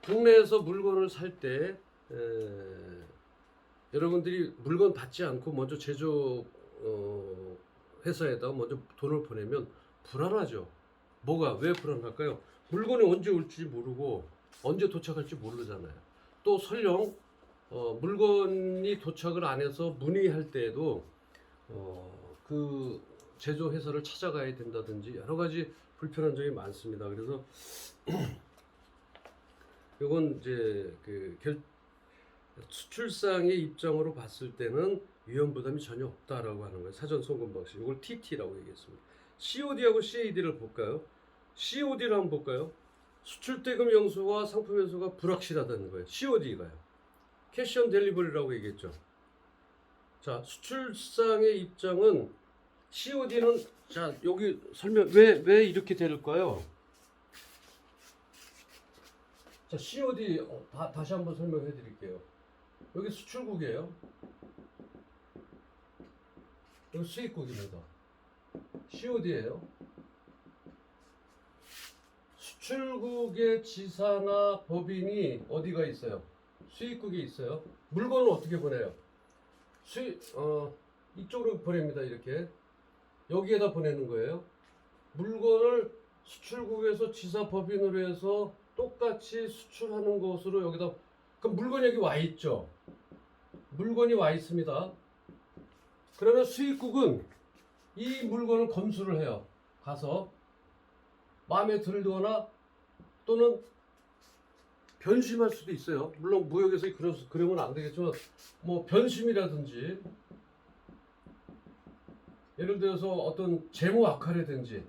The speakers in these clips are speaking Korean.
국내에서 물건을 살 때 여러분들이 물건 받지 않고 먼저 제조 회사에다 먼저 돈을 보내면 불안하죠. 뭐가 왜 불안할까요? 물건이 언제 올지 모르고 언제 도착할지 모르잖아요. 또 설령 물건이 도착을 안 해서 문의할 때에도 그 제조 회사를 찾아가야 된다든지 여러 가지 불편한 점이 많습니다. 그래서 이건 이제 수출상의 입장으로 봤을 때는 위험 부담이 전혀 없다라고 하는 거예요. 사전 송금 방식. 이걸 TT라고 얘기했습니다. COD하고 CAD를 볼까요? COD를 한번 볼까요? 수출 대금 영수와 상품 영수가 불확실하다는 거예요. COD가요. 캐시 온 델리버리라고 얘기했죠. 자, 수출상의 입장은 COD는 자, 여기 설명 왜 이렇게 될까요? 자, COD 다시 한번 설명해 드릴게요. 여기 수출국이에요. 여기 수입국입니다. COD예요. 수출국의 지사나 법인이 어디가 있어요? 수입국에 있어요. 물건을 어떻게 보내요? 이쪽으로 보냅니다. 이렇게 여기에다 보내는 거예요. 물건을 수출국에서 지사 법인으로 해서 똑같이 수출하는 것으로 여기다, 그럼 물건이 여기 와 있죠. 물건이 와 있습니다. 그러면 수입국은 이 물건을 검수를 해요. 가서 마음에 들거나 또는 변심할 수도 있어요. 물론 무역에서 그러면 안 되겠지만 뭐 변심이라든지 예를 들어서 어떤 재무 악화라든지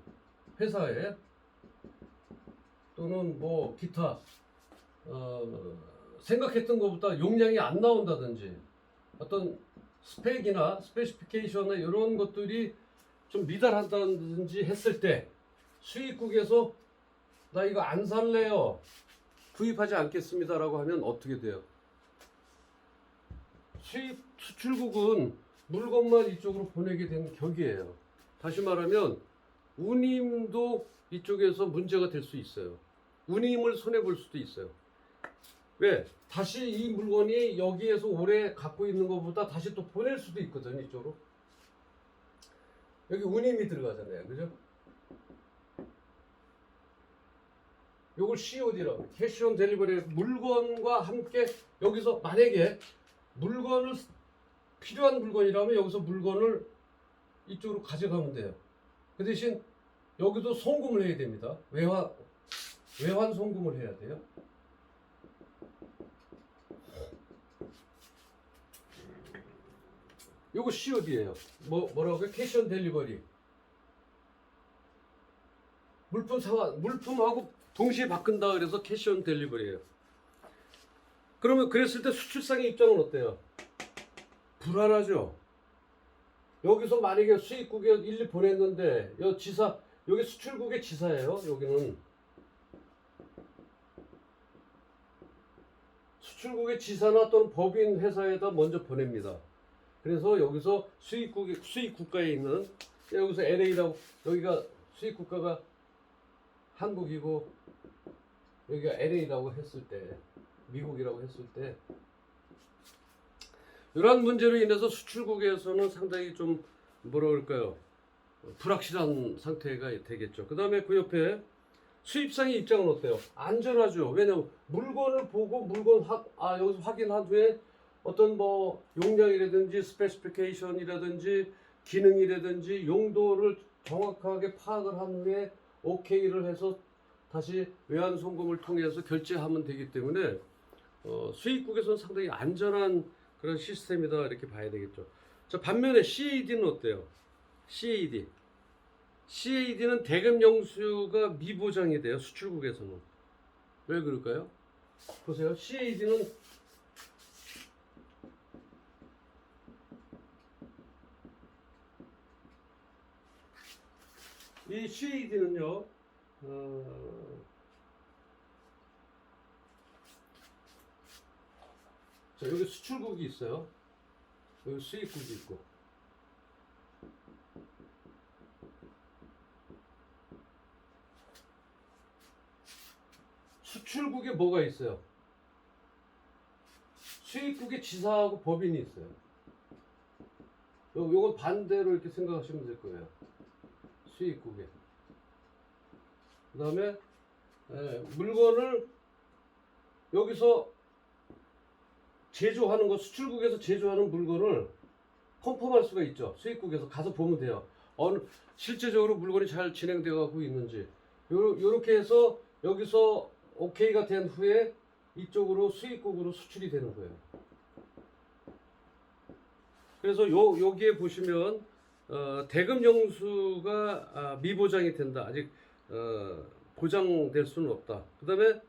회사에 또는 뭐 기타 생각했던 것보다 용량이 안 나온다든지 어떤 스펙이나 스페시피케이션이나 이런 것들이 좀 미달한다든지 했을 때 수입국에서 나 이거 안 살래요, 구입하지 않겠습니다라고 하면 어떻게 돼요? 수출국은 물건만 이쪽으로 보내게 된 격이에요. 다시 말하면 운임도 이쪽에서 문제가 될 수 있어요. 운임을 손해볼 수도 있어요. 왜? 다시 이 물건이 여기에서 오래 갖고 있는 것보다 다시 또 보낼 수도 있거든요. 이쪽으로. 여기 운임이 들어가잖아요. 그죠? 요걸 COD라고, 캐시 온 델리버리. 물건과 함께 여기서 만약에 물건을 필요한 물건이라면 여기서 물건을 이쪽으로 가져가면 돼요. 그 대신 여기도 송금을 해야 됩니다. 외환 송금을 해야 돼요. 요거 COD예요. 뭐라고요? 캐시 온 델리버리. 물품하고 동시에 바꾼다 그래서 캐시 온 델리버리예요. 그러면 그랬을 때 수출상의 입장은 어때요? 불안하죠. 여기서 만약에 수입국에 일일이 보냈는데 여기 수출국의 지사예요. 여기는 수출국의 지사나 또는 법인 회사에다 먼저 보냅니다. 그래서 여기서 수입 국가에 있는, 여기서 LA라고, 여기가 수입 국가가 한국이고 여기가 LA라고 했을 때, 미국이라고 했을 때, 이러한 문제로 인해서 수출국에서는 상당히 좀 뭐라 그럴까요? 불확실한 상태가 되겠죠. 그 다음에 그 옆에 수입상의 입장은 어때요? 안전하죠. 왜냐면 물건을 보고 여기서 확인한 후에 어떤 뭐 용량이라든지 스페시피케이션이라든지 기능이라든지 용도를 정확하게 파악을 한 후에 오케이를 해서 다시 외환 송금을 통해서 결제하면 되기 때문에 수입국에서는 상당히 안전한 그런 시스템이다 이렇게 봐야 되겠죠. 자, 반면에 CAD는 어때요? CAD는 대금 영수가 미보장이 돼요. 수출국에서는. 왜 그럴까요? 보세요. 이 CAD는요, 자, 여기 수출국이 있어요. 여기 수입국이 있고. 수출국의 뭐가 있어요? 수입국의 지사하고 법인이 있어요. 요건 반대로 이렇게 생각하시면 될 거예요. 수입국에. 그 다음에 물건을 여기서 제조하는 거, 수출국에서 제조하는 물건을 컨펌할 수가 있죠. 수입국에서 가서 보면 돼요. 실제적으로 물건이 잘 진행되어 가고 있는지. 요렇게 해서 여기서 오케이가 된 후에 이쪽으로 수입국으로 수출이 되는 거예요. 그래서 여기에 보시면 대금 영수가 미보장이 된다. 아직 보장될 수는 없다. 그 다음에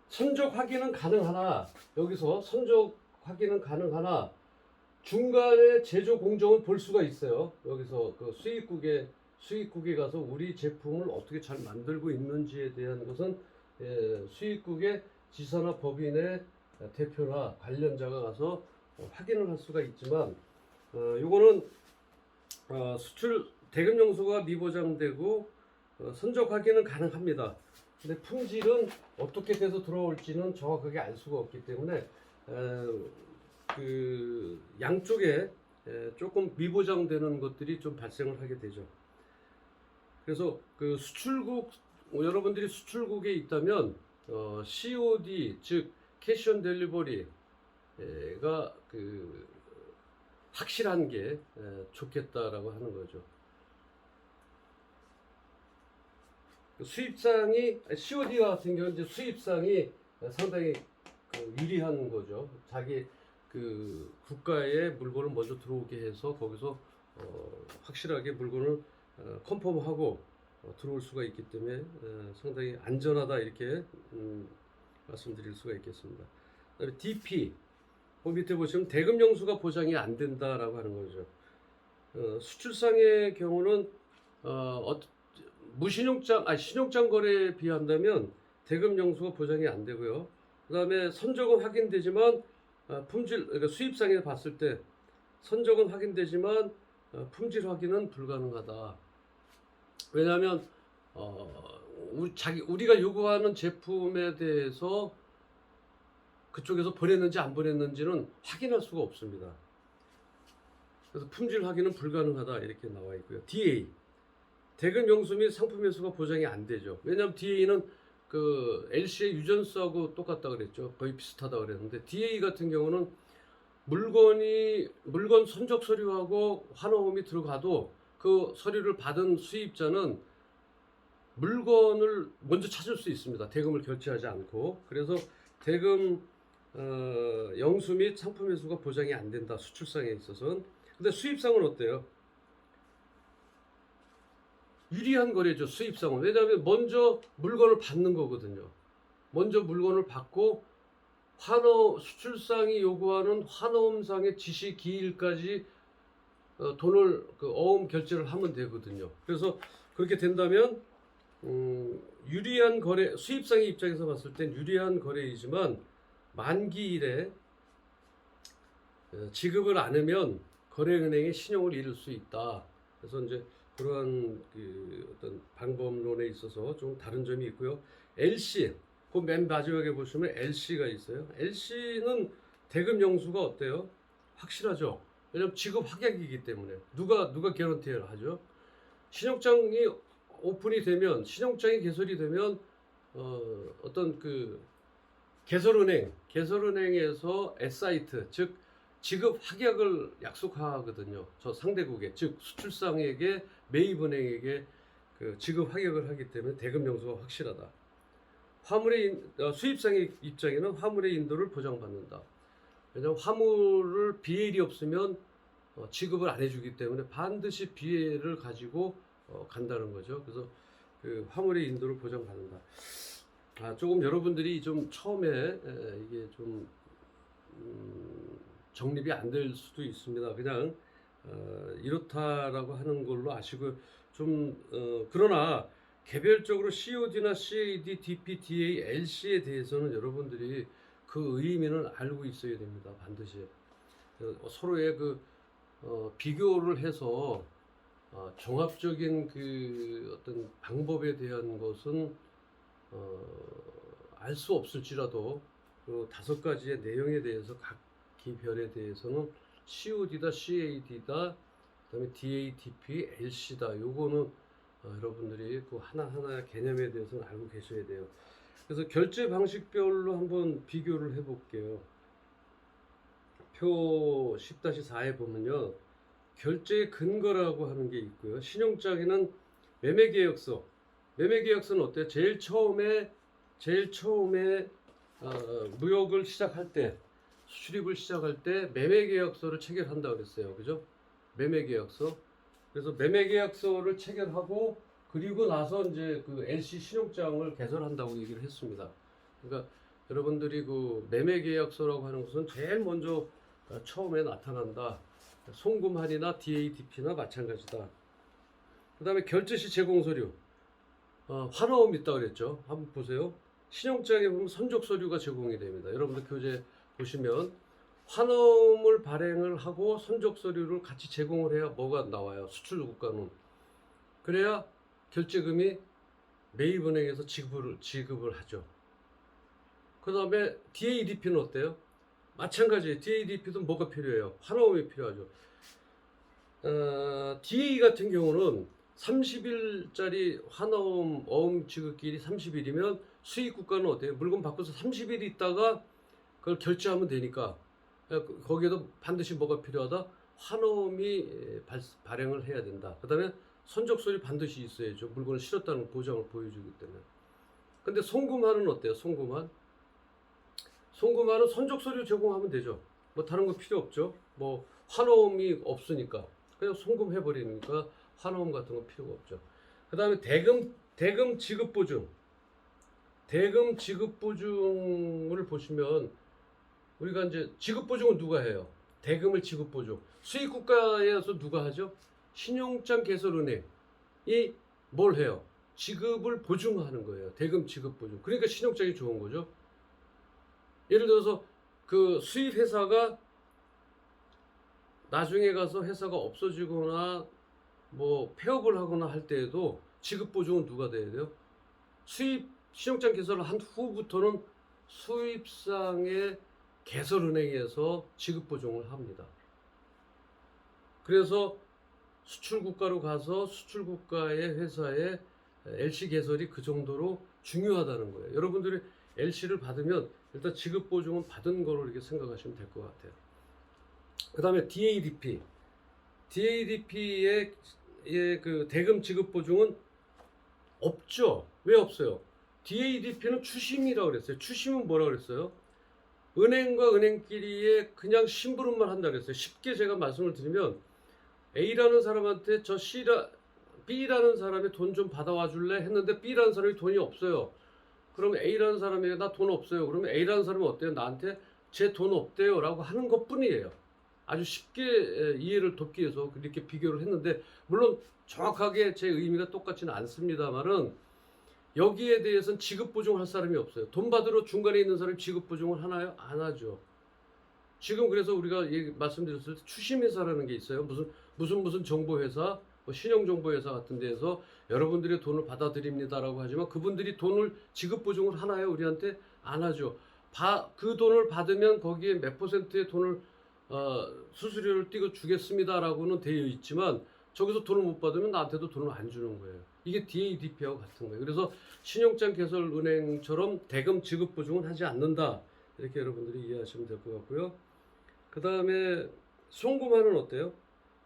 선적 확인은 가능하나, 여기서 선적 확인은 가능하나 중간에 제조 공정을 볼 수가 있어요. 여기서 그 수입국에 가서 우리 제품을 어떻게 잘 만들고 있는지에 대한 것은 수입국의 지사나 법인의 대표나 관련자가 가서 확인을 할 수가 있지만, 요거는 수출 대금 영수가 미보장되고 선적 확인은 가능합니다. 근데 품질은 어떻게 돼서 들어올지는 정확하게 알 수가 없기 때문에 그 양쪽에 조금 미보장되는 것들이 좀 발생을 하게 되죠. 그래서 그 수출국, 여러분들이 수출국에 있다면 COD 즉 캐시 온 델리버리가 그 확실한 게 좋겠다라고 하는 거죠. 수입상이 COD 같은 경우는 이제 수입상이 상당히 유리한 거죠. 자기 그 국가에 물건을 먼저 들어오게 해서 거기서 확실하게 물건을 컨펌하고 들어올 수가 있기 때문에 상당히 안전하다 이렇게 말씀드릴 수가 있겠습니다. 그다음에 DP 그 밑에 보시면 대금 영수가 보장이 안 된다라고 하는 거죠. 수출상의 경우는 신용장 거래에 비한다면 대금 영수가 보장이 안 되고요. 그다음에 선적은 확인되지만 그러니까 수입상에 봤을 때 선적은 확인되지만 품질 확인은 불가능하다. 왜냐하면 우리가 요구하는 제품에 대해서 그쪽에서 보냈는지 안 보냈는지는 확인할 수가 없습니다. 그래서 품질 확인은 불가능하다 이렇게 나와 있고요. DA 대금 영수 및 상품 회수가 보장이 안 되죠. 왜냐하면 DA는 그 LC의 유전수하고 똑같다 그랬죠. 거의 비슷하다 그랬는데 DA 같은 경우는 물건 선적 서류하고 환호음이 들어가도 그 서류를 받은 수입자는 물건을 먼저 찾을 수 있습니다. 대금을 결제하지 않고. 그래서 대금 영수 및 상품 회수가 보장이 안 된다. 수출상에 있어서는. 근데 수입상은 어때요? 유리한 거래죠. 수입상은. 왜냐하면 먼저 물건을 받는 거거든요. 먼저 물건을 받고 수출상이 요구하는 환호음상의 지시 기일까지 돈을 어음 결제를 하면 되거든요. 그래서 그렇게 된다면 유리한 거래, 수입상의 입장에서 봤을 땐 유리한 거래이지만 만기일에 지급을 안 하면 거래은행의 신용을 잃을 수 있다. 그래서 이제 그러한 어떤 방법론에 있어서 좀 다른 점이 있고요. LC, 그 맨 마지막에 보시면 LC가 있어요. LC는 대금 영수가 어때요? 확실하죠. 왜냐면 지급 확약이기 때문에 누가 개런티를 하죠. 신용장이 오픈이 되면, 신용장이 개설이 되면 어떤 그 개설은행에서 S사이트 즉 지급 확약을 약속하거든요. 저 상대국에, 즉 수출상에게, 매입은행에게 그 지급 확약을 하기 때문에 대금 영수가 확실하다. 수입상의 입장에는 화물의 인도를 보장받는다. 왜냐하면 화물을 비엘이 없으면 지급을 안 해주기 때문에 반드시 비엘을 가지고 간다는 거죠. 그래서 그 화물의 인도를 보장받는다. 조금 여러분들이 좀 처음에 이게 좀 정립이 안 될 수도 있습니다. 그냥 이렇다라고 하는 걸로 아시고 그러나 개별적으로 COD나 CAD, DP, DA, LC에 대해서는 여러분들이 그 의미는 알고 있어야 됩니다. 반드시 서로의 비교를 해서 종합적인 그 어떤 방법에 대한 것은 알 수 없을지라도 그 5가지의 내용에 대해서 각 기별에 대해서는 COD다, CAD다, 그다음에 DADP, LC다. 요거는 여러분들이 그 하나하나 개념에 대해서는 알고 계셔야 돼요. 그래서 결제 방식별로 한번 비교를 해볼게요. 표 10-4에 보면요. 결제의 근거라고 하는 게 있고요. 신용장에는 매매계약서. 매매계약서는 어때요? 제일 처음에 무역을 시작할 때, 수출입을 시작할 때 매매계약서를 체결한다 그랬어요. 그죠? 매매계약서. 그래서 매매계약서를 체결하고 그리고 나서 이제 그 LC 신용장을 개설한다고 얘기를 했습니다. 그러니까 여러분들이 그 매매계약서라고 하는 것은 제일 먼저 처음에 나타난다. 송금할이나 DADP나 마찬가지다. 그 다음에 결제시 제공서류. 환어음이 있다고 그랬죠. 한번 보세요. 신용장에 보면 선적서류가 제공이 됩니다. 여러분들 교재 보시면 환어음을 발행을 하고 선적서류를 같이 제공을 해야 뭐가 나와요? 수출국가는. 그래야 결제금이 매입은행에서 지급을 하죠. 그 다음에 DADP는 어때요? 마찬가지예요. DADP도 뭐가 필요해요? 환어음이 필요하죠. DA 같은 경우는 30일짜리 환어음 어음 지급기일이 30일이면 수입국가는 어때요? 물건 바꿔서 30일 있다가 그걸 결제하면 되니까 거기에도 반드시 뭐가 필요하다? 환어음이 발행을 해야 된다. 그 다음에 선적서류 반드시 있어야죠. 물건을 실었다는 보장을 보여주기 때문에. 근데 송금할은 어때요? 송금할? 송금할은 선적서류 제공하면 되죠. 뭐 다른 거 필요 없죠. 뭐 환어음이 없으니까 그냥 송금해버리니까 환어음 같은 거 필요가 없죠. 그 다음에 대금 지급 보증. 대금 지급 보증을 보시면 우리가 이제 지급 보증은 누가 해요? 대금을 지급 보증. 수입 국가에서 누가 하죠? 신용장 개설은행이 뭘 해요? 지급을 보증하는 거예요. 대금 지급 보증. 그러니까 신용장이 좋은 거죠. 예를 들어서 그 수입 회사가 나중에 가서 회사가 없어지거나 뭐 폐업을 하거나 할 때에도 지급 보증은 누가 돼야 돼요? 수입 신용장 개설을 한 후부터는 수입상의 개설은행에서 지급 보증을 합니다. 그래서 수출국가로 가서 수출국가의 회사의 LC 개설이 그 정도로 중요하다는 거예요. 여러분들이 LC를 받으면 일단 지급 보증은 받은 거로 이렇게 생각하시면 될 것 같아요. 그 다음에 DADP. DADP의 그 대금 지급 보증은 없죠. 왜 없어요? DADP는 추심이라고 그랬어요. 추심은 뭐라고 그랬어요? 은행과 은행끼리의 그냥 심부름만 한다 그랬어요. 쉽게 제가 말씀을 드리면 A라는 사람한테 저 B라는 사람이 돈 좀 받아와 줄래? 했는데 B라는 사람이 돈이 없어요. 그러면 A라는 사람에게 나 돈 없어요. 그러면 A라는 사람은 어때요? 나한테 제 돈 없대요 라고 하는 것 뿐이에요. 아주 쉽게 이해를 돕기 위해서 그렇게 비교를 했는데 물론 정확하게 제 의미가 똑같지는 않습니다만은 여기에 대해서는 지급 보증을 할 사람이 없어요. 돈 받으러 중간에 있는 사람이 지급 보증을 하나요? 안 하죠. 지금 그래서 우리가 말씀드렸을 때 추심회사라는 게 있어요. 무슨 정보회사, 뭐 신용정보회사 같은 데에서 여러분들의 돈을 받아들입니다라고 하지만 그분들이 돈을 지급 보증을 하나요? 우리한테 안 하죠. 그 돈을 받으면 거기에 몇 %의 돈을 수수료를 띄고 주겠습니다라고는 되어 있지만 저기서 돈을 못 받으면 나한테도 돈을 안 주는 거예요. 이게 DADP하고 같은 거예요. 그래서 신용장 개설은행처럼 대금 지급 보증은 하지 않는다. 이렇게 여러분들이 이해하시면 될 것 같고요. 그 다음에 송금할은 어때요?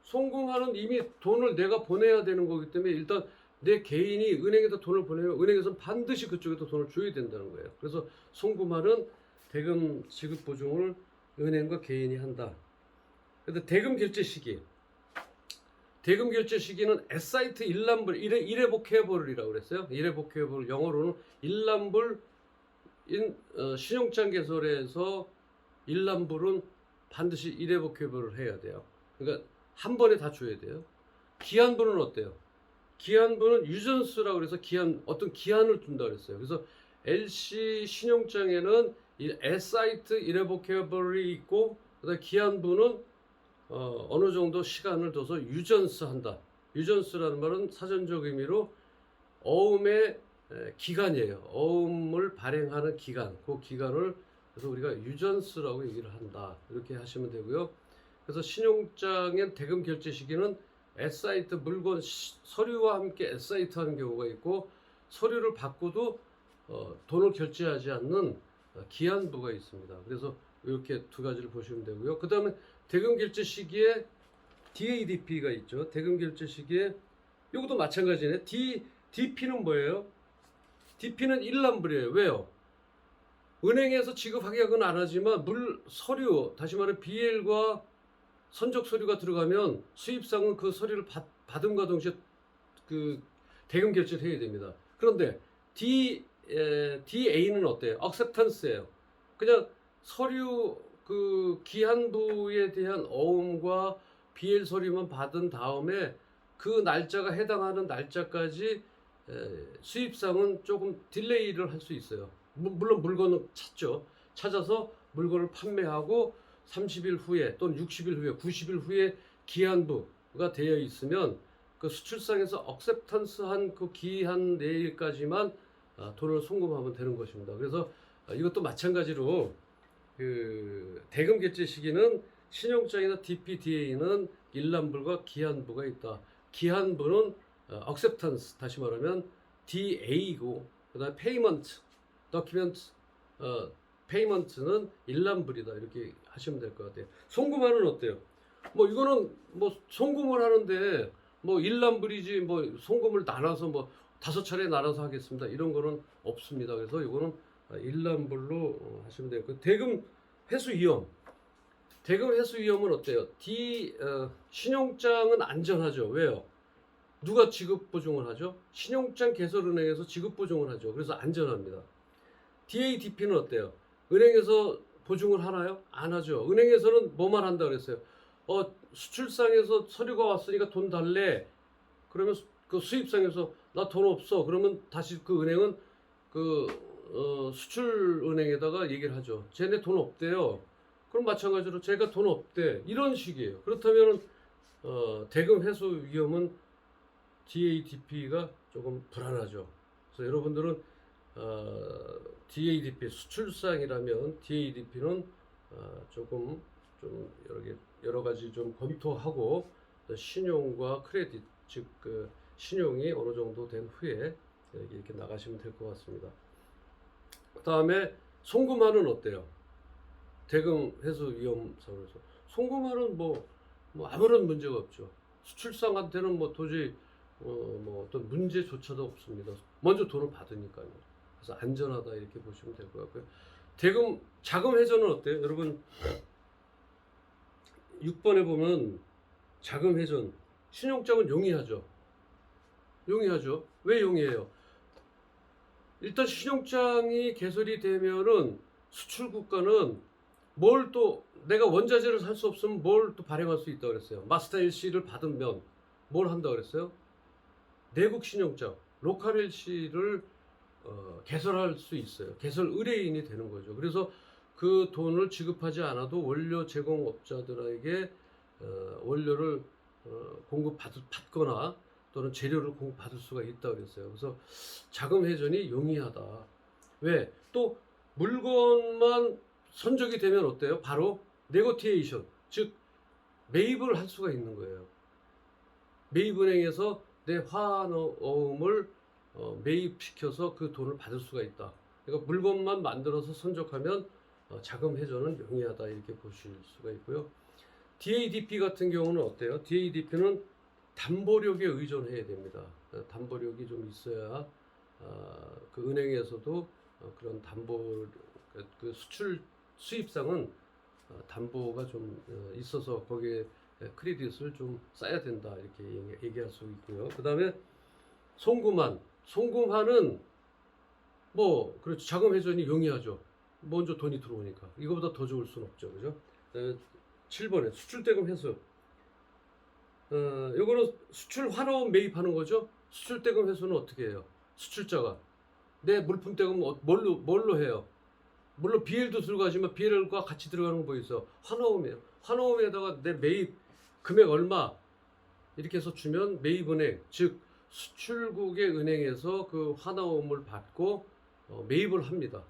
송금할은 이미 돈을 내가 보내야 되는 거기 때문에 일단 내 개인이 은행에다 돈을 보내면 은행에서는 반드시 그쪽에도 돈을 줘야 된다는 거예요. 그래서 송금할은 대금 지급 보증을 은행과 개인이 한다. 근데 대금 결제 시기. 대금 결제 시기는 에사이트 일람불, 이레보케이블이라고 그랬어요. 이레보케이블 영어로는 일람불 신용장 개설에서 일람불은 반드시 이레보케이블을 해야 돼요. 그러니까 한 번에 다 줘야 돼요. 기한분은 어때요? 기한분은 유전스라고 그래서 어떤 기한을 둔다 그랬어요. 그래서 LC 신용장에는 에사이트 이레보케이블이 있고 그다음에 기한분은 어느 정도 시간을 둬서 유전스 한다. 유전스라는 말은 사전적 의미로 어음의 기간이에요. 어음을 발행하는 기간, 그 기간을 그래서 우리가 유전스라고 얘기를 한다. 이렇게 하시면 되고요. 그래서 신용장의 대금 결제 시기는 애사이트 물건 서류와 함께 애사이트 하는 경우가 있고 서류를 받고도 돈을 결제하지 않는 기한부가 있습니다. 그래서 이렇게 두 가지를 보시면 되고요. 그 다음에 대금 결제 시기에 DADP가 있죠. 대금 결제 시기에 이것도 마찬가지네. DP는 뭐예요? DP는 일람불이에요. 왜요? 은행에서 지급 확약은 안 하지만 서류, 다시 말해 BL과 선적 서류가 들어가면 수입상은 그 서류를 받음과 동시에 그 대금 결제를 해야 됩니다. 그런데 DA는 어때요? acceptance예요. 그냥 서류 그 기한부에 대한 어음과 BL 서류만 받은 다음에 그 날짜가 해당하는 날짜까지 수입상은 조금 딜레이를 할 수 있어요. 물론 물건을 찾아서 물건을 판매하고 30일 후에 또는 60일 후에 90일 후에 기한부가 되어 있으면 그 수출상에서 억셉턴스한 그 기한 내일까지만 돈을 송금하면 되는 것입니다. 그래서 이것도 마찬가지로 그 대금 결제 시기는 신용장이나 DPDA는 일람불과 기한부가 있다. 기한부는 acceptance, 다시 말하면 DA이고 그다음에 payment, document, payment는 일람불이다. 이렇게 하시면 될 것 같아요. 송금하는 어때요? 뭐 이거는 뭐 송금을 하는데 뭐 일람불이지 뭐 송금을 나눠서 뭐 5차례 나눠서 하겠습니다. 이런 거는 없습니다. 그래서 이거는 일람불로 하시면 돼요. 그 대금 회수 위험. 대금 회수 위험은 어때요? 신용장은 안전하죠. 왜요? 누가 지급 보증을 하죠? 신용장 개설은행에서 지급 보증을 하죠. 그래서 안전합니다. DADP는 어때요? 은행에서 보증을 하나요? 안 하죠. 은행에서는 뭐만 한다 그랬어요? 수출상에서 서류가 왔으니까 돈 달래. 그러면 그 수입상에서 나 돈 없어. 그러면 다시 그 은행은 수출은행에다가 얘기를 하죠. 쟤네 돈 없대요. 그럼 마찬가지로 제가 돈 없대. 이런 식이에요. 그렇다면 대금 회수 위험은 DADP가 조금 불안하죠. 그래서 여러분들은 DADP 수출상이라면 DADP는 조금 좀 여러 가지 좀 검토하고 신용과 크레딧 즉 그 신용이 어느 정도 된 후에 이렇게 나가시면 될 것 같습니다. 그 다음에 송금하는 어때요? 대금 회수 위험상에서 송금하는 뭐 아무런 문제가 없죠. 수출상한테는 뭐 도저히 뭐 어떤 문제조차도 없습니다. 먼저 돈을 받으니까요. 그래서 안전하다 이렇게 보시면 될 것 같고요. 대금 자금 회전은 어때요? 여러분 6번에 보면 자금 회전 신용장은 용이하죠. 용이하죠. 왜 용이해요? 일단 신용장이 개설이 되면은 수출 국가는 뭘 또 내가 원자재를 살 수 없으면 뭘 또 발행할 수 있다고 그랬어요. 마스터 LC를 받으면 뭘 한다고 그랬어요? 내국 신용장, 로컬 LC를 개설할 수 있어요. 개설 의뢰인이 되는 거죠. 그래서 그 돈을 지급하지 않아도 원료 제공업자들에게 원료를 공급받거나 또는 재료를 공급받을 수가 있다고 그랬어요. 그래서 자금 회전이 용이하다. 왜? 또 물건만 선적이 되면 어때요? 바로 네고티에이션, 즉 매입을 할 수가 있는 거예요. 매입은행에서 내 화환어음을 매입시켜서 그 돈을 받을 수가 있다. 그러니까 물건만 만들어서 선적하면 자금 회전은 용이하다 이렇게 보실 수가 있고요. DADP 같은 경우는 어때요? DADP는 담보력에 의존해야 됩니다. 담보력이 좀 있어야 그 은행에서도 그런 담보 그 수입상은 담보가 좀 있어서 거기에 크레딧을 좀 쌓아야 된다 이렇게 얘기할 수 있고요. 그 다음에 송금하는 뭐 그렇죠. 자금 회전이 용이하죠. 먼저 돈이 들어오니까 이거보다 더 좋을 수는 없죠, 그죠? 7번에 수출대금 회수. 요거는 수출 환원 매입하는 거죠. 수출대금 회수는 어떻게 해요? 수출자가 내 물품 대금 뭘로 해요? 물론 BL도 들어가지만 BL과 같이 들어가는 거 뭐 있어? 환호음이에요. 환호음에다가 내 매입 금액 얼마 이렇게 해서 주면 매입은행 즉 수출국의 은행에서 그 환화음을 받고 매입을 합니다.